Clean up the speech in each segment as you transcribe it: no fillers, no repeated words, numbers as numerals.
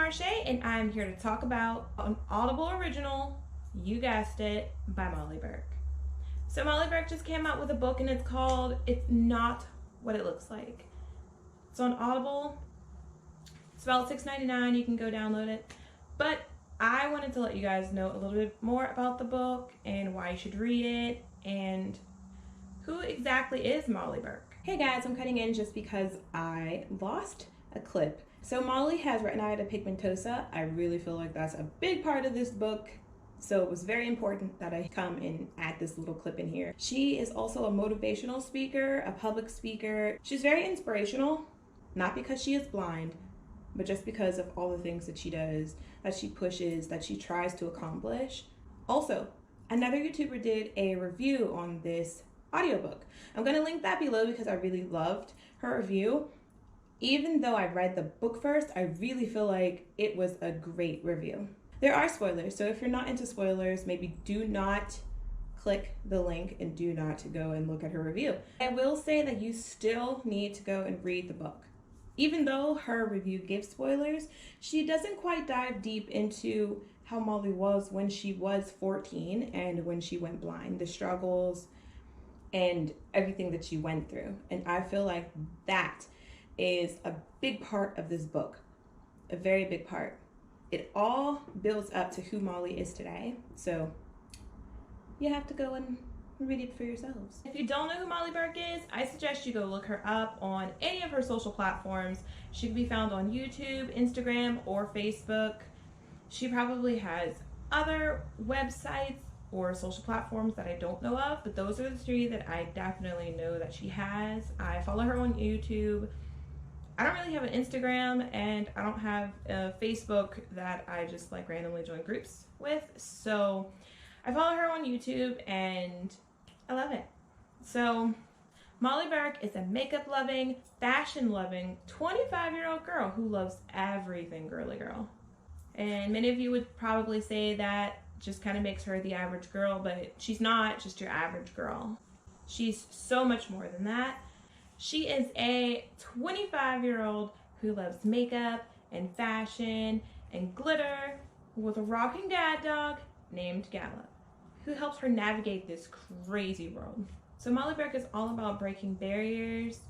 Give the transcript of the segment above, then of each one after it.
Marche, and I'm here to talk about an Audible original, you guessed it, by Molly Burke. So Molly Burke just came out with a book and it's called It's Not What It Looks Like. It's on Audible. It's about $6.99. You can go download it. But I wanted to let you guys know a little bit more about the book and why you should read it and who exactly is Molly Burke. Hey guys, I'm cutting in just because I lost a clip. So Molly has retinitis pigmentosa. I really feel like that's a big part of this book. So it was very important that I come and add this little clip in here. She is also a motivational speaker, a public speaker. She's very inspirational, not because she is blind, but just because of all the things that she does, that she pushes, that she tries to accomplish. Also, another YouTuber did a review on this audiobook. I'm gonna link that below because I really loved her review. Even though I read the book first, I really feel like it was a great review. There are spoilers, so if you're not into spoilers, maybe do not click the link and do not go and look at her review. I will say that you still need to go and read the book. Even though her review gives spoilers, she doesn't quite dive deep into how Molly was when she was 14 and when she went blind, the struggles and everything that she went through. And I feel like that is a big part of this book, a very big part. It all builds up to who Molly is today. So you have to go and read it for yourselves. If you don't know who Molly Burke is, I suggest you go look her up on any of her social platforms. She can be found on YouTube, Instagram, or Facebook. She probably has other websites or social platforms that I don't know of, but those are the three that I definitely know that she has. I follow her on YouTube. I don't really have an Instagram, and I don't have a Facebook that I just like randomly join groups with. So I follow her on YouTube and I love it. So Molly Burke is a makeup loving, fashion loving 25-year-old girl who loves everything girly girl. And many of you would probably say that just kind of makes her the average girl, but she's not just your average girl. She's so much more than that. She is a 25-year-old who loves makeup and fashion and glitter with a rocking dad dog named Gallup, who helps her navigate this crazy world. So Molly Burke is all about breaking barriers,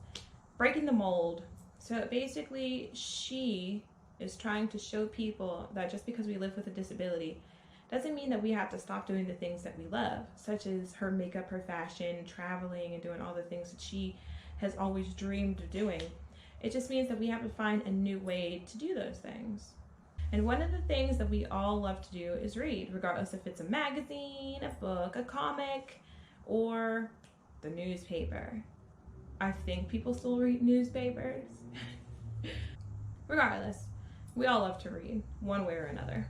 breaking the mold. So basically, she is trying to show people that just because we live with a disability doesn't mean that we have to stop doing the things that we love, such as her makeup, her fashion, traveling, and doing all the things that she has always dreamed of doing. It just means that we have to find a new way to do those things. And one of the things that we all love to do is read, regardless if it's a magazine, a book, a comic, or the newspaper. I think people still read newspapers. Regardless, we all love to read, one way or another.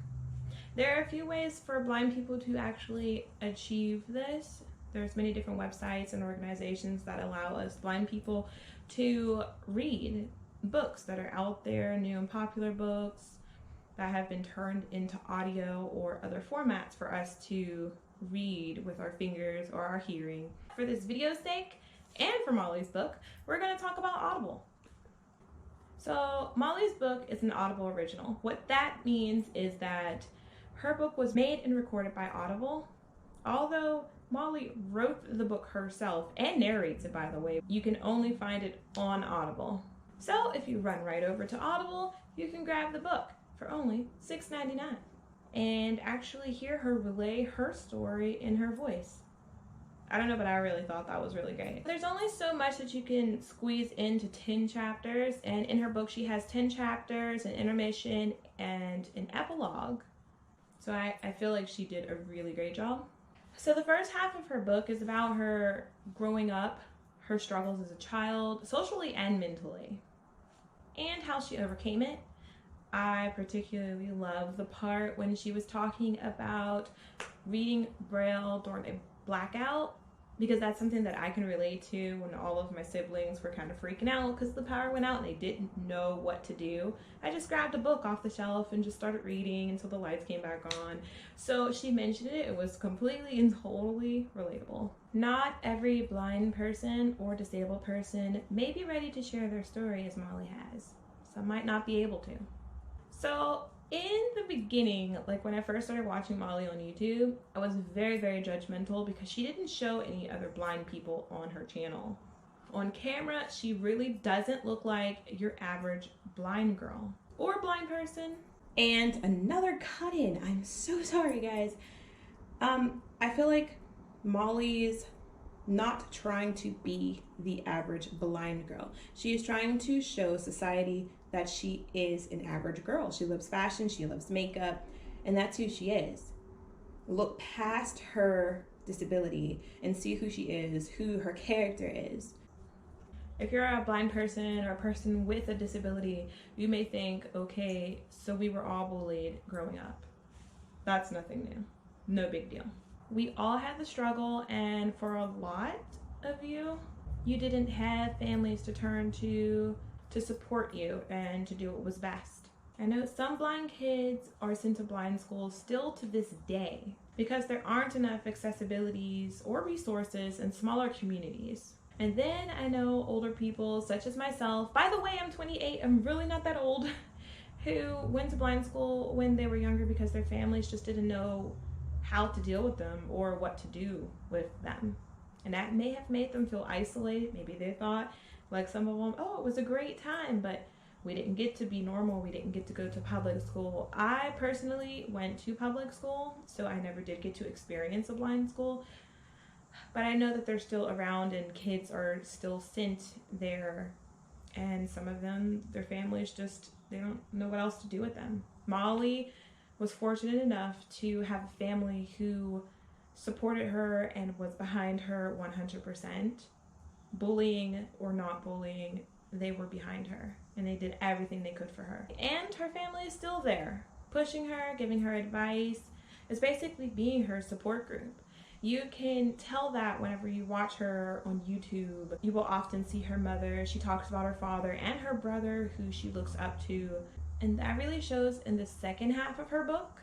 There are a few ways for blind people to actually achieve this. There's many different websites and organizations that allow us blind people to read books that are out there, new and popular books that have been turned into audio or other formats for us to read with our fingers or our hearing. For this video's sake, and for Molly's book, we're going to talk about Audible. So Molly's book is an Audible original. What that means is that her book was made and recorded by Audible. Although Molly wrote the book herself and narrates it, by the way, you can only find it on Audible. So if you run right over to Audible, you can grab the book for only $6.99 and actually hear her relay her story in her voice. I don't know, but I really thought that was really great. There's only so much that you can squeeze into 10 chapters, and in her book she has 10 chapters, an intermission, and an epilogue. So I feel like she did a really great job. So the first half of her book is about her growing up, her struggles as a child, socially and mentally, and how she overcame it. I particularly love the part when she was talking about reading Braille during a blackout, because that's something that I can relate to when all of my siblings were kind of freaking out because the power went out and they didn't know what to do. I just grabbed a book off the shelf and just started reading until the lights came back on. So she mentioned it. It was completely and totally relatable. Not every blind person or disabled person may be ready to share their story as Molly has. Some might not be able to. So In the beginning, like when I first started watching Molly on YouTube, I was very, very judgmental because she didn't show any other blind people on her channel. On camera, she really doesn't look like your average blind girl or blind person. And another cut-in. I'm so sorry, guys. I feel like Molly's not trying to be the average blind girl. She is trying to show society that she is an average girl. She loves fashion, she loves makeup, and that's who she is. Look past her disability and see who she is, who her character is. If you're a blind person or a person with a disability, you may think, okay, so we were all bullied growing up. That's nothing new. No big deal. We all had the struggle, and for a lot of you, you didn't have families to turn to support you and to do what was best. I know some blind kids are sent to blind schools still to this day because there aren't enough accessibilities or resources in smaller communities. And then I know older people such as myself, by the way, I'm 28, I'm really not that old, who went to blind school when they were younger because their families just didn't know how to deal with them or what to do with them. And that may have made them feel isolated. Maybe they thought, like some of them, oh, it was a great time, but we didn't get to be normal. We didn't get to go to public school. I personally went to public school, so I never did get to experience a blind school. But I know that they're still around and kids are still sent there. And some of them, their families just, they don't know what else to do with them. Molly was fortunate enough to have a family who supported her and was behind her 100%. Bullying or not bullying, they were behind her and they did everything they could for her. And her family is still there, pushing her, giving her advice. It's basically being her support group. You can tell that whenever you watch her on YouTube. You will often see her mother. She talks about her father and her brother who she looks up to. And that really shows in the second half of her book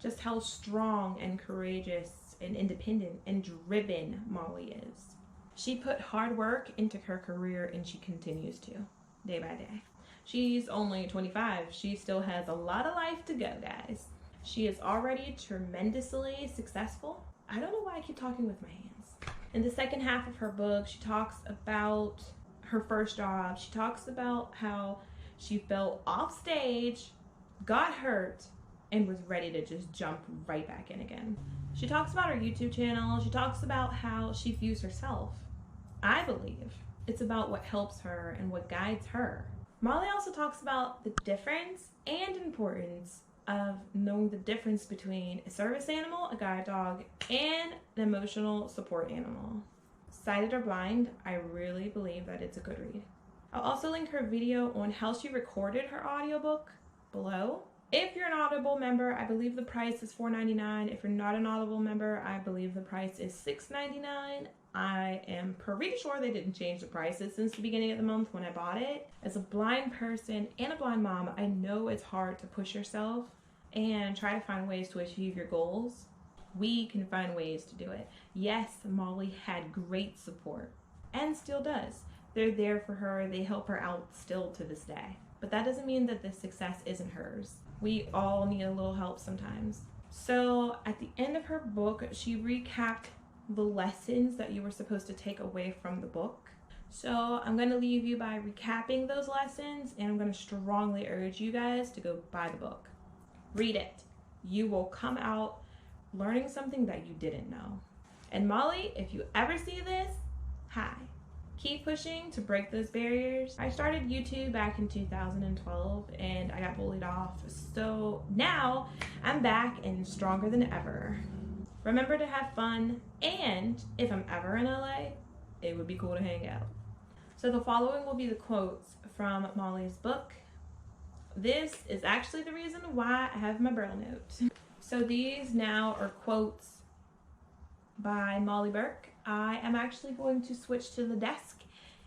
just how strong and courageous and independent and driven Molly is. She put hard work into her career and she continues to, day by day. She's only 25. She still has a lot of life to go, guys. She is already tremendously successful. I don't know why I keep talking with my hands. In the second half of her book, she talks about her first job. She talks about how she fell off stage, got hurt, and was ready to just jump right back in again. She talks about her YouTube channel. She talks about how she views herself. I believe it's about what helps her and what guides her. Molly also talks about the difference and importance of knowing the difference between a service animal, a guide dog, and an emotional support animal. Sighted or blind, I really believe that it's a good read. I'll also link her video on how she recorded her audiobook below. If you're an Audible member, I believe the price is $4.99. If you're not an Audible member, I believe the price is $6.99. I am pretty sure they didn't change the prices since the beginning of the month when I bought it. As a blind person and a blind mom, I know it's hard to push yourself and try to find ways to achieve your goals. We can find ways to do it. Yes, Molly had great support and still does. They're there for her. They help her out still to this day. But that doesn't mean that the success isn't hers. We all need a little help sometimes. So at the end of her book, she recapped the lessons that you were supposed to take away from the book. So I'm going to leave you by recapping those lessons, and I'm going to strongly urge you guys to go buy the book. Read it. You will come out learning something that you didn't know. And Molly, if you ever see this, hi. Keep pushing to break those barriers. I started YouTube back in 2012 and I got bullied off. So now I'm back and stronger than ever. Remember to have fun, and if I'm ever in LA, it would be cool to hang out. So the following will be the quotes from Molly's book. This is actually the reason why I have my Braille note. So these now are quotes by Molly Burke. I am actually going to switch to the desk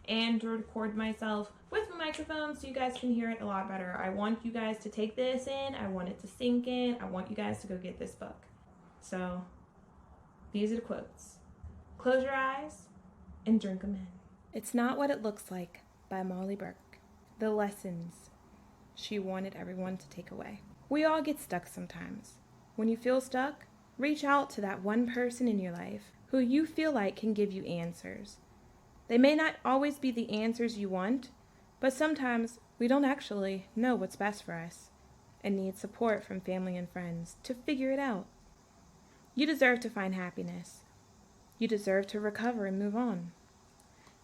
and record myself with my microphone so you guys can hear it a lot better. I want you guys to take this in. I want it to sink in. I want you guys to go get this book. So these are the quotes. Close your eyes and drink them in. It's Not What It Looks Like by Molly Burke. The lessons she wanted everyone to take away. We all get stuck sometimes. When you feel stuck, reach out to that one person in your life who you feel like can give you answers. They may not always be the answers you want, but sometimes we don't actually know what's best for us and need support from family and friends to figure it out. You deserve to find happiness. You deserve to recover and move on.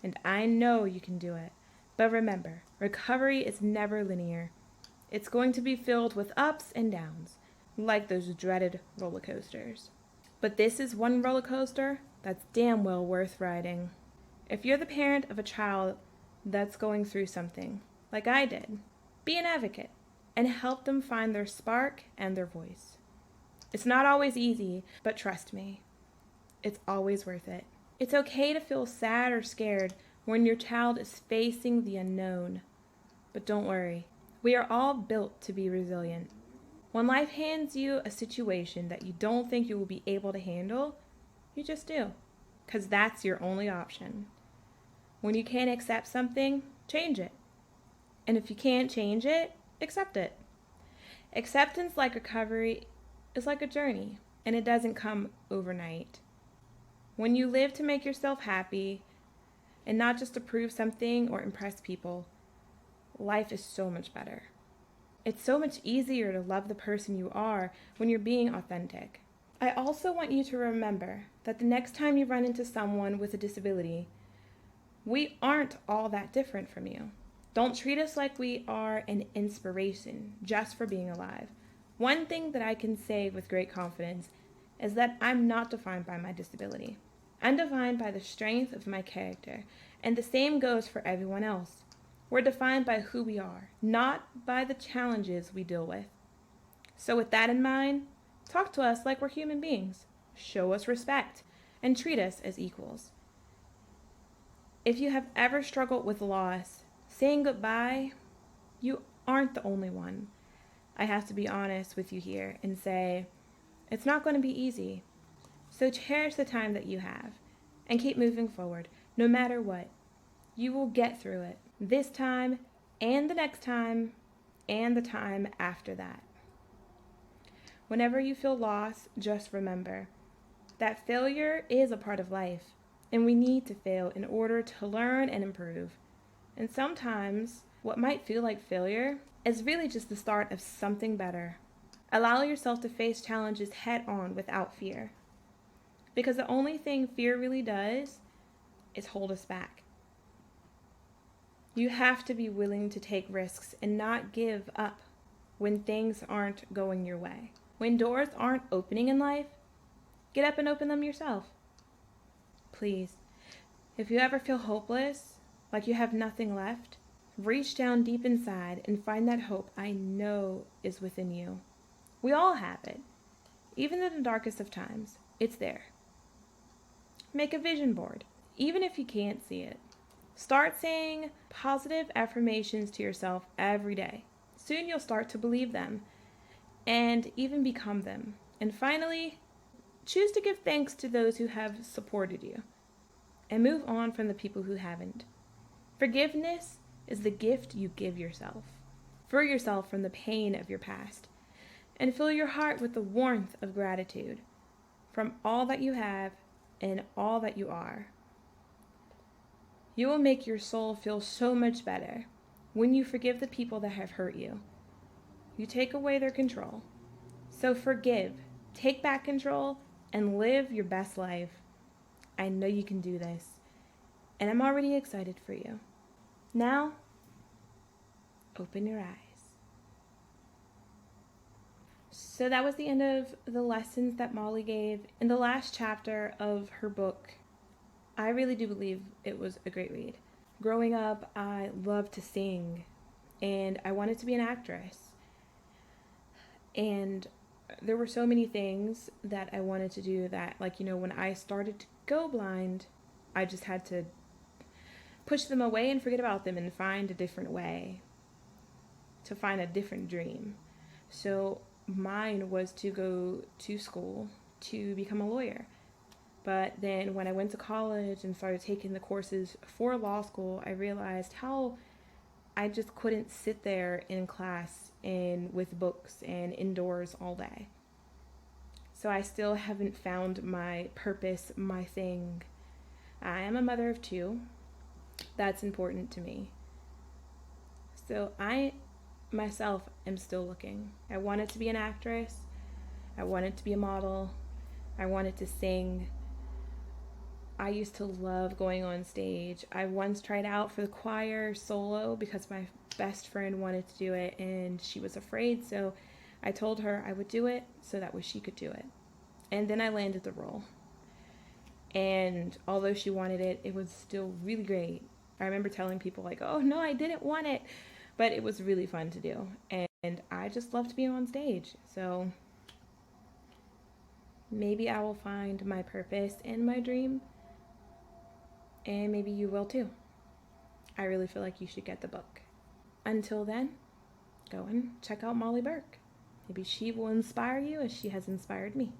And I know you can do it. But remember, recovery is never linear. It's going to be filled with ups and downs, like those dreaded roller coasters. But this is one roller coaster that's damn well worth riding. If you're the parent of a child that's going through something, like I did, be an advocate and help them find their spark and their voice. It's not always easy, but trust me, it's always worth it. It's okay to feel sad or scared when your child is facing the unknown. But don't worry, we are all built to be resilient. When life hands you a situation that you don't think you will be able to handle, you just do, because that's your only option. When you can't accept something, change it. And if you can't change it, accept it. Acceptance, like recovery, is like a journey, and it doesn't come overnight. When you live to make yourself happy, and not just to prove something or impress people, life is so much better. It's so much easier to love the person you are when you're being authentic. I also want you to remember that the next time you run into someone with a disability, we aren't all that different from you. Don't treat us like we are an inspiration just for being alive. One thing that I can say with great confidence is that I'm not defined by my disability. I'm defined by the strength of my character, and the same goes for everyone else. We're defined by who we are, not by the challenges we deal with. So with that in mind, talk to us like we're human beings. Show us respect, and treat us as equals. If you have ever struggled with loss, saying goodbye, you aren't the only one. I have to be honest with you here and say, it's not going to be easy. So cherish the time that you have and keep moving forward, no matter what. You will get through it, this time and the next time and the time after that. Whenever you feel lost, just remember that failure is a part of life, and we need to fail in order to learn and improve. And sometimes what might feel like failure is really just the start of something better. Allow yourself to face challenges head on without fear. Because the only thing fear really does is hold us back. You have to be willing to take risks and not give up when things aren't going your way. When doors aren't opening in life, get up and open them yourself. Please, if you ever feel hopeless, like you have nothing left, reach down deep inside and find that hope I know is within you. We all have it. Even in the darkest of times, it's there. Make a vision board, even if you can't see it. Start saying positive affirmations to yourself every day. Soon you'll start to believe them and even become them. And finally, choose to give thanks to those who have supported you and move on from the people who haven't. Forgiveness is the gift you give yourself. Free yourself from the pain of your past and fill your heart with the warmth of gratitude from all that you have and all that you are. You will make your soul feel so much better when you forgive the people that have hurt you. You take away their control. So forgive, take back control, and live your best life. I know you can do this, and I'm already excited for you. Now, open your eyes. So that was the end of the lessons that Molly gave in the last chapter of her book. I really do believe it was a great read. Growing up, I loved to sing, and I wanted to be an actress. And there were so many things that I wanted to do that, when I started to go blind, I just had to push them away and forget about them and find a different way, to find a different dream. So mine was to go to school to become a lawyer. But then when I went to college and started taking the courses for law school, I realized how I just couldn't sit there in class and with books and indoors all day. So I still haven't found my purpose, my thing. I am a mother of 2. That's important to me. So I myself am still looking. I wanted to be an actress. I wanted to be a model. I wanted to sing. I used to love going on stage. I once tried out for the choir solo because my best friend wanted to do it and she was afraid, so I told her I would do it so that way she could do it. And then I landed the role. And although she wanted it, it was still really great. I remember telling people like, oh no, I didn't want it. But it was really fun to do. And I just loved being on stage. So maybe I will find my purpose and my dream. And maybe you will too. I really feel like you should get the book. Until then, go and check out Molly Burke. Maybe she will inspire you as she has inspired me.